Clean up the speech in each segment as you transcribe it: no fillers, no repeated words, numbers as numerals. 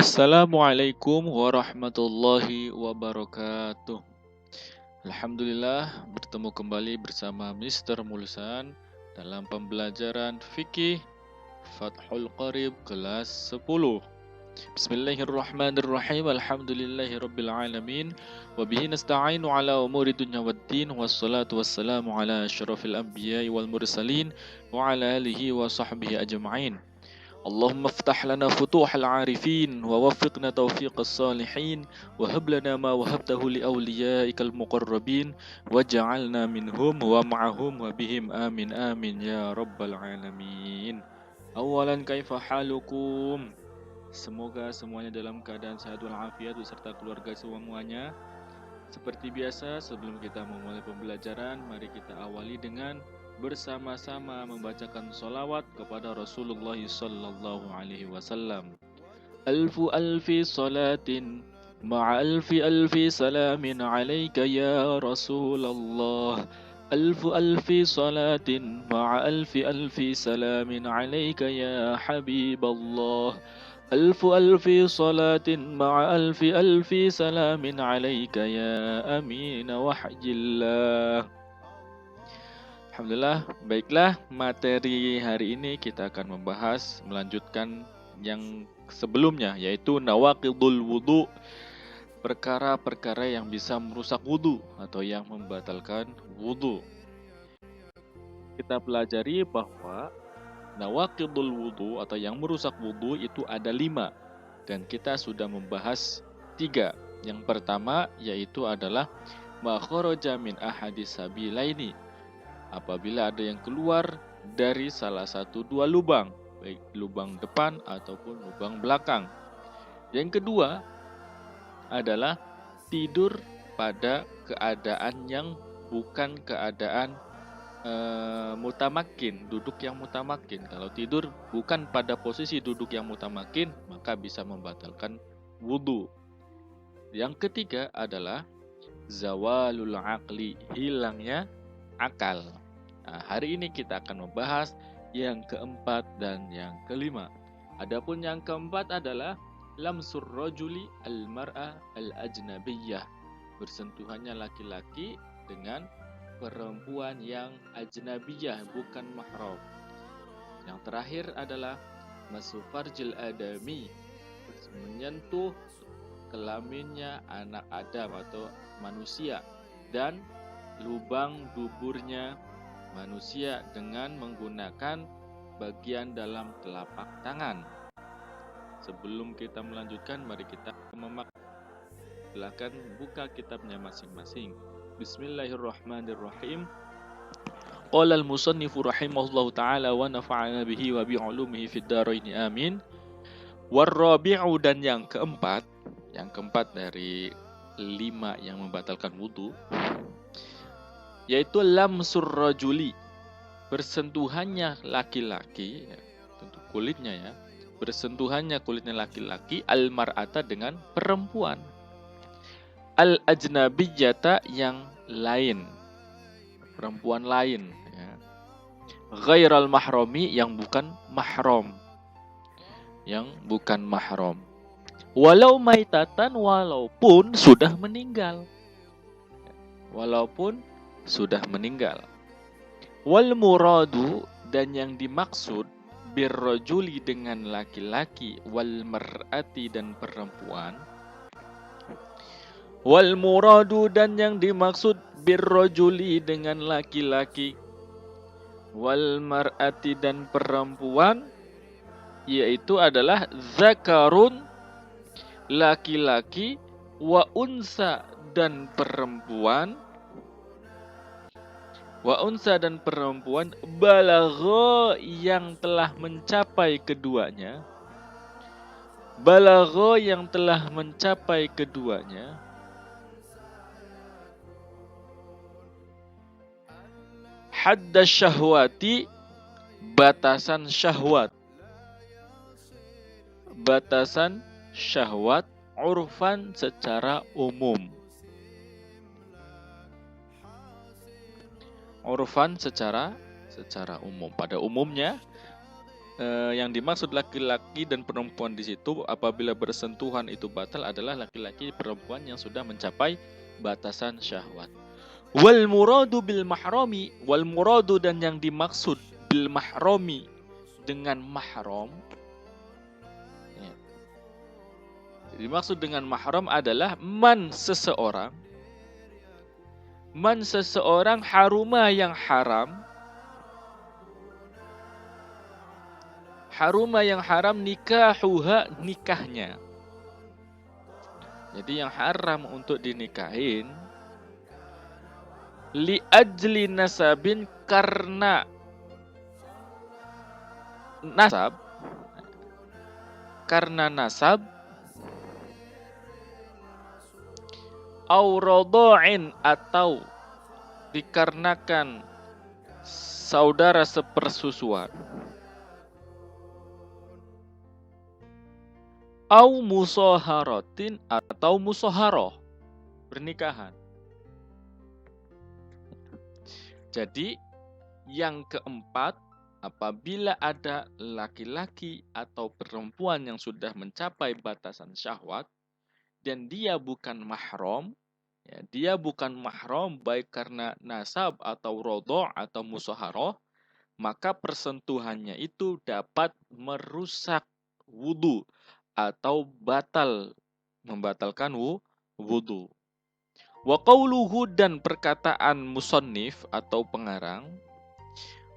Assalamualaikum warahmatullahi wabarakatuh. Alhamdulillah bertemu kembali bersama Mr. Mulsan dalam pembelajaran fikih Fathul Qarib kelas 10. Bismillahirrahmanirrahim. Alhamdulillahirabbil alamin wa bihi nasta'inu ala umuri dunya waddin wassalatu wassalamu ala asyrafil anbiya'i wal mursalin wa ala alihi wa sahbihi ajma'in. اللهم افتح لنا فتوح العارفين ووفقنا توفيق الصالحين وهب لنا ما وهبته لأوليائك المقربين واجعلنا منهم ومعهم وبهم آمين آمين يا رب العالمين. أولا كيف حالكم? Semoga semuanya dalam keadaan sehat walafiat beserta keluarga semuanya. Seperti biasa, sebelum kita memulai pembelajaran, mari kita awali dengan bersama-sama membacakan sholawat kepada Rasulullah sallallahu alaihi wasallam. Alfu alfi salatin ma'a alfi alfi salamin alaika ya Rasulullah. Alfu alfi salatin ma'a alfi alfi salamin alaika ya Habiballah. ألف ألف صلاة مع ألف ألف سلام عليك يا أمين وحي الله. Alhamdulillah, baiklah, materi hari ini kita akan melanjutkan yang sebelumnya, yaitu nawaqidul wudu, perkara-perkara yang bisa merusak wudu atau yang membatalkan wudu. Kita pelajari bahwa nawaqidul wudu atau yang merusak wudu itu ada 5 dan kita sudah membahas 3. Yang pertama yaitu adalah ma kharaja min ahadis sabilaini, apabila ada yang keluar dari salah satu 2 lubang, baik lubang depan ataupun lubang belakang. Yang kedua adalah tidur pada keadaan yang bukan keadaan mutamakin, duduk yang mutamakin. Kalau tidur bukan pada posisi duduk yang mutamakin, maka bisa membatalkan wudu. Yang ketiga adalah zawalul aqli, hilangnya akal. Nah, hari ini kita akan membahas yang keempat dan yang kelima. Adapun yang keempat adalah lamsur rajuli al-mar'a al-ajnabiyyah, bersentuhannya laki-laki dengan perempuan yang ajnabiyah, bukan mahram. Yang terakhir adalah masu farjil adami, menyentuh kelaminnya anak Adam atau manusia dan lubang duburnya manusia dengan menggunakan bagian dalam telapak tangan. Sebelum kita melanjutkan, mari kita silakan buka kitabnya masing-masing. Bismillahirrahmanirrahim. Qala al-musannifu rahimahullahu ta'ala wa nafa'ana bihi wa bi'ulumihi fid dharain amin. Warrabi'u, dan yang keempat dari 5 yang membatalkan wudu, yaitu lamsur rajuli, bersentuhannya laki-laki, ya, tentu kulitnya ya, bersentuhannya kulitnya laki-laki, al-mar'ata dengan perempuan, al-ajnabiyyata yang lain, perempuan lain, ya. Ghairal mahrami, yang bukan mahram, walau maitatan, walaupun sudah meninggal, wal muradu, dan yang dimaksud birrajuli dengan laki-laki, wal mar'ati dan perempuan, wal muradu, dan yang dimaksud birrajuli dengan laki-laki, wal mar'ati dan perempuan, yaitu adalah zakarun, laki-laki, wa unsa dan perempuan, balagha, yang telah mencapai keduanya, hadda syahwati, batasan syahwat, urfan, secara umum. Pada umumnya yang dimaksud laki-laki dan perempuan di situ apabila bersentuhan itu batal adalah laki-laki perempuan yang sudah mencapai batasan syahwat. Wal muradu bil mahrami, wal muradu dan yang dimaksud bil mahrami dengan mahram. Ya. Dimaksud dengan mahram adalah man seseorang haruma yang haram. Haruma yang haram nikahuha nikahnya. Jadi yang haram untuk dinikahin li ajli nasabin karena nasab au radha'in atau dikarenakan saudara sepersusuan. Au musaharatin atau musaharoh pernikahan. Jadi yang keempat, apabila ada laki-laki atau perempuan yang sudah mencapai batasan syahwat dan dia bukan mahram, ya, dia bukan mahram baik karena nasab atau rodho atau musaharoh, maka persentuhannya itu dapat merusak wudu atau membatalkan wudu. Wa qauluhu dan perkataan musannif atau pengarang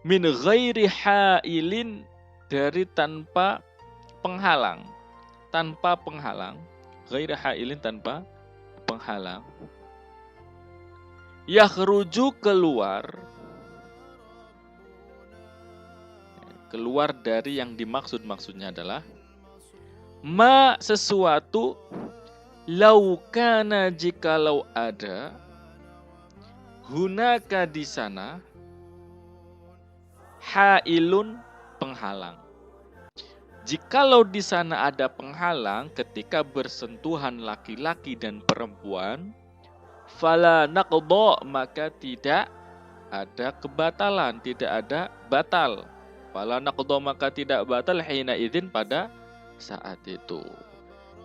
min ghairi hailin dari tanpa penghalang, ghairi hailin tanpa penghalang. Yakhruju keluar dari yang maksudnya adalah ma sesuatu laukana jikalau ada hunaka di sana hailun penghalang. Jikalau di sana ada penghalang ketika bersentuhan laki-laki dan perempuan, fala naqdha maka tidak ada kebatalan, tidak ada batal. Fala naqdha maka tidak batal hina idzin pada saat itu.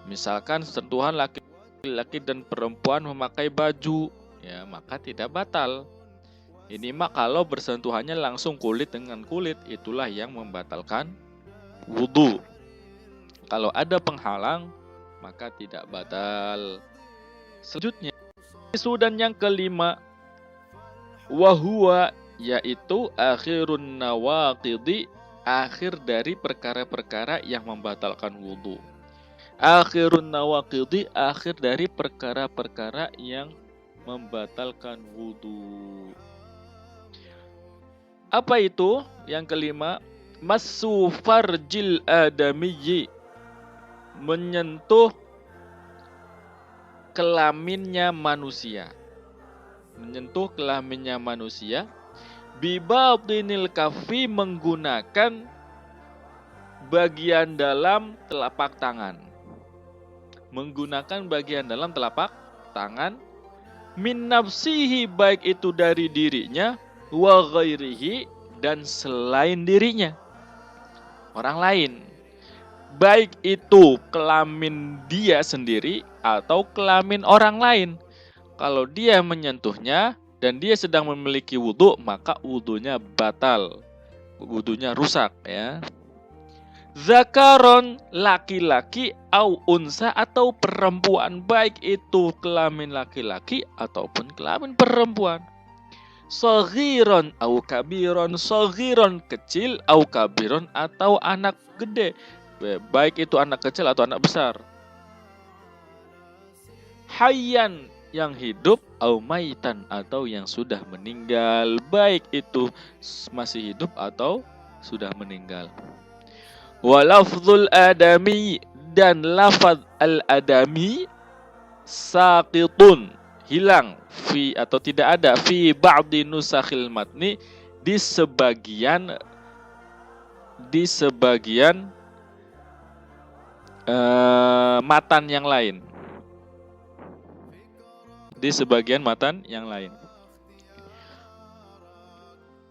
Misalkan sentuhan laki-laki dan perempuan memakai baju, ya maka tidak batal. Ini mah kalau bersentuhannya langsung kulit dengan kulit, itulah yang membatalkan wudu. Kalau ada penghalang, maka tidak batal. Selanjutnya, dan yang kelima, wahwa yaitu akhirun nawaqidi, akhir dari perkara-perkara yang membatalkan wudu. Akhirun nawaqidi, akhir dari perkara-perkara yang membatalkan wudu. Apa itu? Yang kelima, massu farjil adamiyyi, menyentuh kelaminnya manusia. Menyentuh kelaminnya manusia bibatinil kafi, menggunakan bagian dalam telapak tangan. Menggunakan bagian dalam telapak tangan min nafsihi, baik itu dari dirinya, wa ghairihi dan selain dirinya, orang lain. Baik itu kelamin dia sendiri atau kelamin orang lain. Kalau dia menyentuhnya dan dia sedang memiliki wudu, maka wudunya batal, wudunya rusak, ya. Zakaron laki-laki au unsa atau perempuan, baik itu kelamin laki-laki ataupun kelamin perempuan. Saghiron au kabiron, saghiron kecil au kabiron atau anak gede, baik itu anak kecil atau anak besar. Hayyan yang hidup au maitan atau yang sudah meninggal, baik itu masih hidup atau sudah meninggal. Walafzul adami dan lafaz al-adami saqitun, hilang, fi atau tidak ada, fi ba'di nusakhil matni, di sebagian matan yang lain. Di sebagian matan yang lain.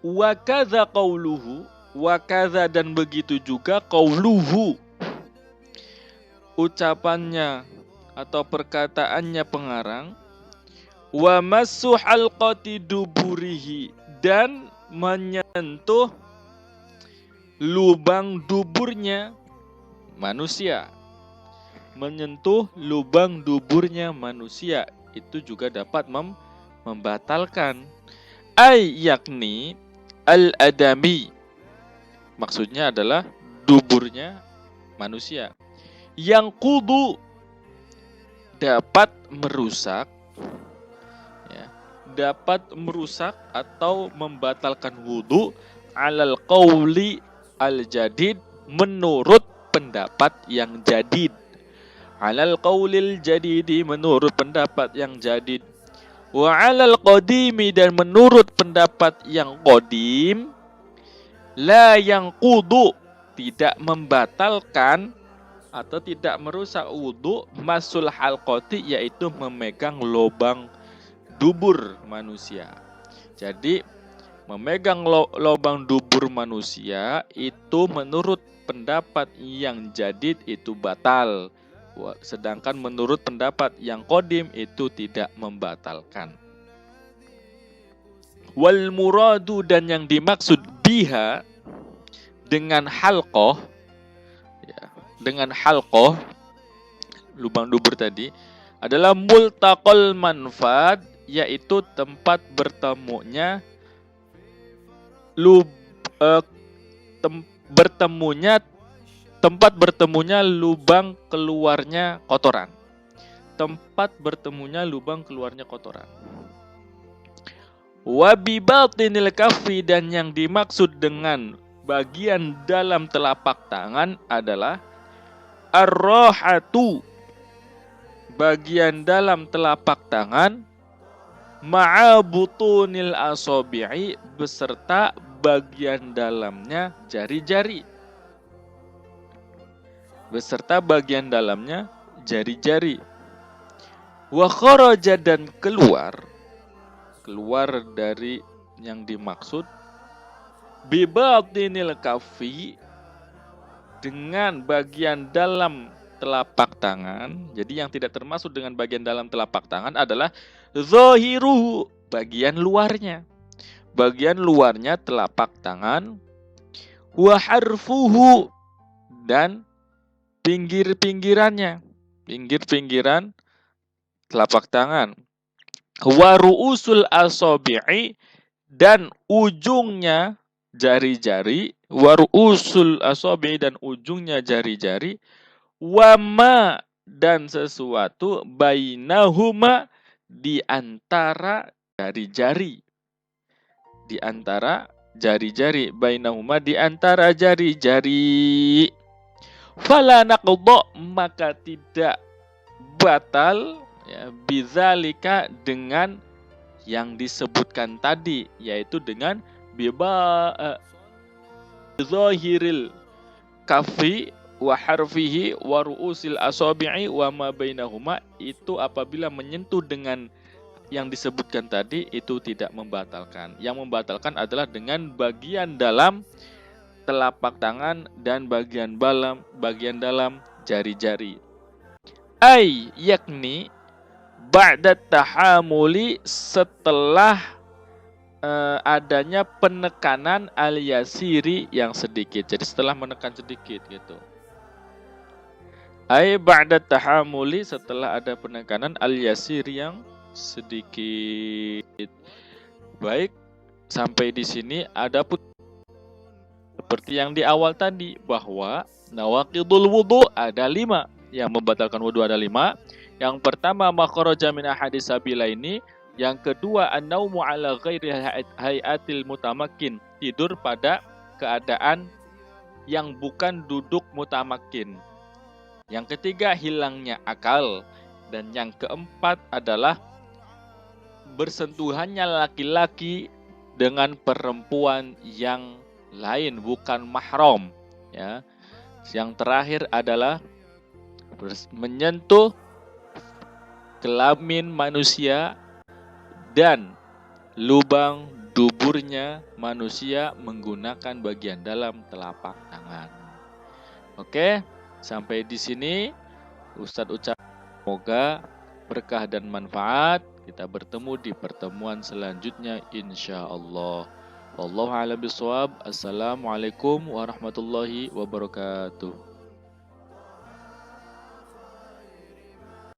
Wa kadza qauluhu, Wa kadza, dan begitu juga qauluhu, ucapannya atau perkataannya pengarang, wa massu halqati duburihi, dan menyentuh lubang duburnya manusia. Menyentuh lubang duburnya manusia itu juga dapat membatalkan. Yakni al-adami, maksudnya adalah duburnya manusia. Yang kudu, dapat merusak, ya, dapat merusak atau membatalkan wudu alal qauli al-jadid, menurut pendapat yang jadid. Alal qaulil jadidi, menurut pendapat yang jadid. Wa alal qadimi, dan menurut pendapat yang qadim. La yang kudu, tidak membatalkan atau tidak merusak wudu, masul halqati, yaitu memegang lubang dubur manusia. Jadi memegang lubang dubur manusia itu menurut pendapat yang jadid itu batal. Sedangkan menurut pendapat yang qadim itu tidak membatalkan. Wal muradu, dan yang dimaksud biha, dengan halqoh, ya, dengan halqoh lubang dubur tadi, adalah multaqal manfaat, yaitu tempat bertemunya tempat bertemunya lubang keluarnya kotoran. Tempat bertemunya lubang keluarnya kotoran. Wa bi batinil kaffi, dan yang dimaksud dengan bagian dalam telapak tangan adalah ar-rahatu, bagian dalam telapak tangan, ma'a butunil asabi'i, beserta bagian dalamnya jari-jari. Beserta bagian dalamnya jari-jari. Wa kharaja, dan keluar dari yang dimaksud, bi batinil kaffi, dengan bagian dalam telapak tangan. Jadi yang tidak termasuk dengan bagian dalam telapak tangan adalah zahiruhu, bagian luarnya. Bagian luarnya telapak tangan. Wa harfuhu, dan pinggir-pinggirannya, pinggir-pinggiran telapak tangan. Wa ru'usul asabi'i, dan ujungnya jari-jari. Wa ru'usul asabi'i, dan ujungnya jari-jari. Wa ma, dan sesuatu, bainahuma, di antara jari-jari. Di antara jari-jari, bainahuma, di antara jari-jari. Fala naqdha, maka tidak batal, ya, bidzalika, dengan yang disebutkan tadi, yaitu dengan zahiril kafi wa harfihi wa ru'usil asabi'i wa ma bainahuma, itu apabila menyentuh dengan yang disebutkan tadi itu tidak membatalkan. Yang membatalkan adalah dengan bagian dalam telapak tangan dan bagian dalam jari-jari. Yakni ba'da tahamuli, setelah adanya penekanan al-yasiri, yang sedikit. Jadi setelah menekan sedikit gitu. Ba'da tahamuli, setelah ada penekanan al-yasiri, yang sedikit. Baik, sampai di sini ada seperti yang di awal tadi, bahwa nawaqidul wudu ada 5. Yang membatalkan wudu ada 5. Yang pertama, makharaja min ahadis sabilaini. Yang kedua, an-naumu ala ghairi hayatil mutamakin, tidur pada keadaan yang bukan duduk mutamakin. Yang ketiga, hilangnya akal. Dan yang keempat adalah bersentuhannya laki-laki dengan perempuan yang lain, bukan mahram, ya. Yang terakhir adalah menyentuh kelamin manusia dan lubang duburnya manusia menggunakan bagian dalam telapak tangan. Oke, sampai di sini Ustadz ucap semoga berkah dan manfaat. Kita bertemu di pertemuan selanjutnya insya Allah. Wallahu a'lam bishawab. Assalamualaikum warahmatullahi wabarakatuh.